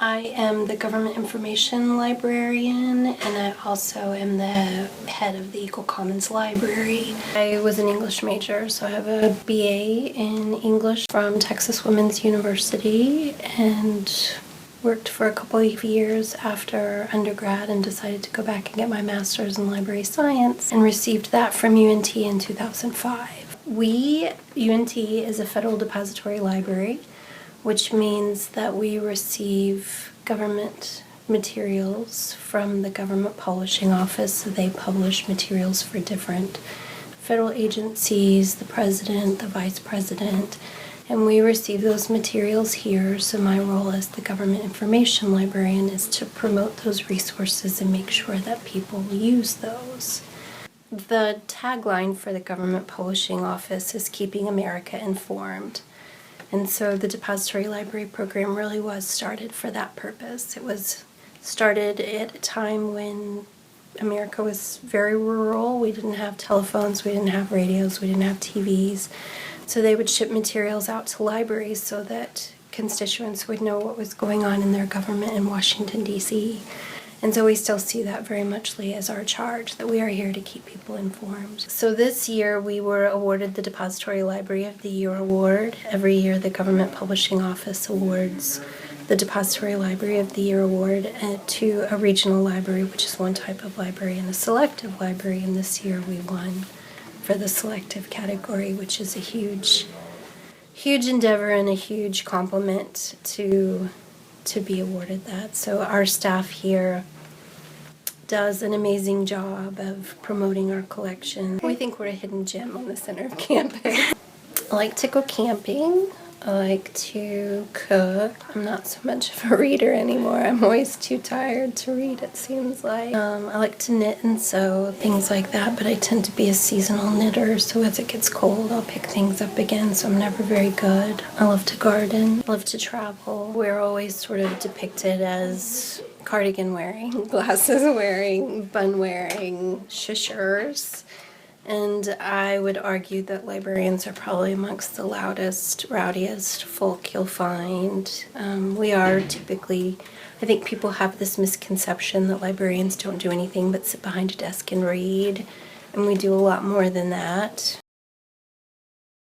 I am the Government Information Librarian, and I also am the head of the Equal Commons Library. I was an English major, so I have a BA in English from Texas Women's University, and worked for a couple of years after undergrad and decided to go back and get my master's in library science, and received that from UNT in 2005. UNT is a federal depository library, which means that we receive government materials from the Government Publishing Office. So they publish materials for different federal agencies, the president, the vice president, and we receive those materials here. So my role as the Government Information Librarian is to promote those resources and make sure that people use those. The tagline for the Government Publishing Office is "Keeping America Informed." And so the Depository Library program really was started for that purpose. It was started at a time when America was very rural. We didn't have telephones, we didn't have radios, we didn't have TVs. So they would ship materials out to libraries so that constituents would know what was going on in their government in Washington, D.C. And so we still see that very muchly as our charge, that we are here to keep people informed. So this year we were awarded the Depository Library of the Year Award. Every year the Government Publishing Office awards the Depository Library of the Year Award to a regional library, which is one type of library, and a selective library. And this year we won for the selective category, which is a huge endeavor and a huge compliment to be awarded that. So our staff here does an amazing job of promoting our collection. We think we're a hidden gem on the center of campus. I like to go camping. I like to cook. I'm not so much of a reader anymore. I'm always too tired to read, it seems like. I like to knit and sew, things like that, but I tend to be a seasonal knitter, so as it gets cold, I'll pick things up again, so I'm never very good. I love to garden. I love to travel. We're always sort of depicted as cardigan wearing, glasses wearing, bun wearing, shushers. And I would argue that librarians are probably amongst the loudest, rowdiest folk you'll find. We are typically, I think people have this misconception that librarians don't do anything but sit behind a desk and read, and we do a lot more than that.